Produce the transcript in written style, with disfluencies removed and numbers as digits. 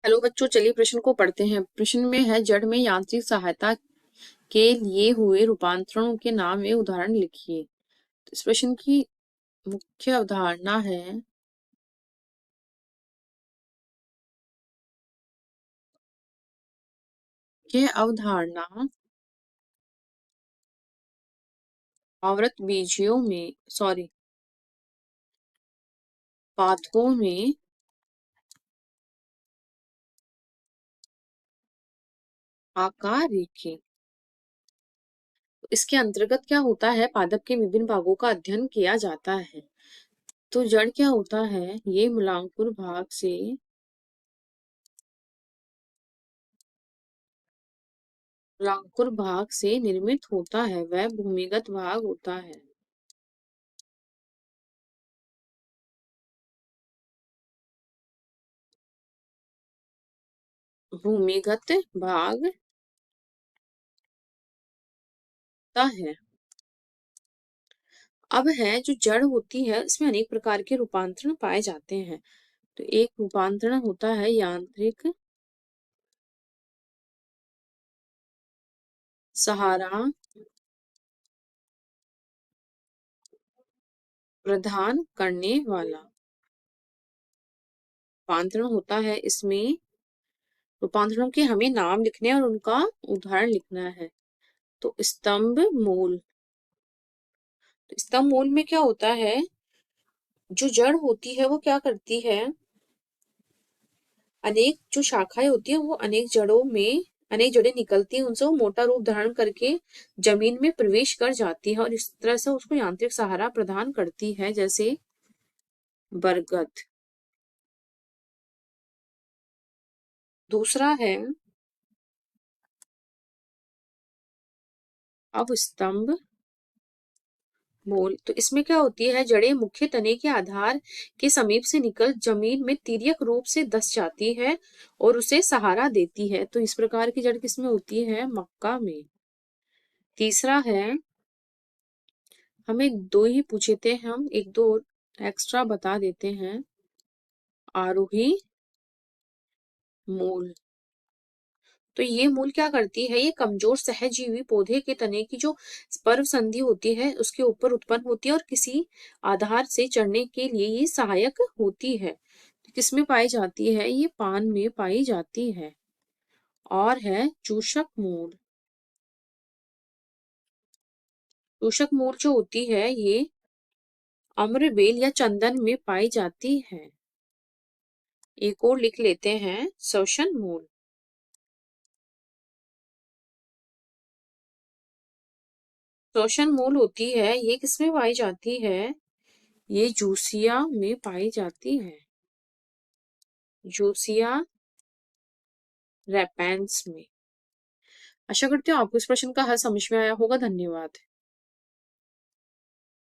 Hello बच्चों, चलिए प्रश्न को पढ़ते हैं। प्रश्न में है, जड़ में यांत्रिक सहायता के लिए हुए रूपांतरणों के नाम एवं उदाहरण लिखिए। तो इस प्रश्न की मुख्य अवधारणा है यह अवधारणा आवृत बीजियों में पादपों में आकार रेखे। इसके अंतर्गत क्या होता है, पादप के विभिन्न भागों का अध्ययन किया जाता है। तो जड़ क्या होता है, ये मूलांकुर भाग से निर्मित होता है, वह भूमिगत भाग होता है। भूमिगत भाग होता है। अब है जो जड़ होती है, इसमें अनेक प्रकार के रूपांतरण पाए जाते हैं। तो एक रूपांतरण होता है यांत्रिक सहारा प्रदान करने वाला रूपांतरण होता है। इसमें रूपांतरणों के हमें नाम लिखने हैं और उनका उदाहरण लिखना है। तो स्तंभ मूल में क्या होता है, जो जड़ होती है वो क्या करती है, अनेक जो शाखाएं होती है वो अनेक जड़ें निकलती हैं, उनसे वो मोटा रूप धारण करके जमीन में प्रवेश कर जाती है और इस तरह से उसको यांत्रिक सहारा प्रदान करती है, जैसे बरगद। दूसरा है अवस्तंभ मूल। तो इसमें क्या होती है, जड़ें मुख्य तने के आधार के समीप से निकल जमीन में तिर्यक रूप से धंस जाती है और उसे सहारा देती है। तो इस प्रकार की जड़ किसमें होती है, मक्का में। तीसरा है, हमें दो ही पूछे थे, हम एक दो एक्स्ट्रा बता देते हैं। आरोही मूल। तो ये मूल क्या करती है, ये कमजोर सहजीवी पौधे के तने की जो पर्व संधि होती है उसके ऊपर उत्पन्न होती है और किसी आधार से चढ़ने के लिए ये सहायक होती है। किसमें पाई जाती है, ये पान में पाई जाती है। और है चूषक मूल। चूषक मूल जो होती है ये अम्रबेल या चंदन में पाई जाती है। एक और लिख लेते हैं, श्वसन मूल। श्वसन मूल होती है, ये किसमें पाई जाती है, ये जूसिया में पाई जाती है। जूसिया रेपेंस में। आशा करती हूँ आपको इस प्रश्न का हल समझ में आया होगा। धन्यवाद।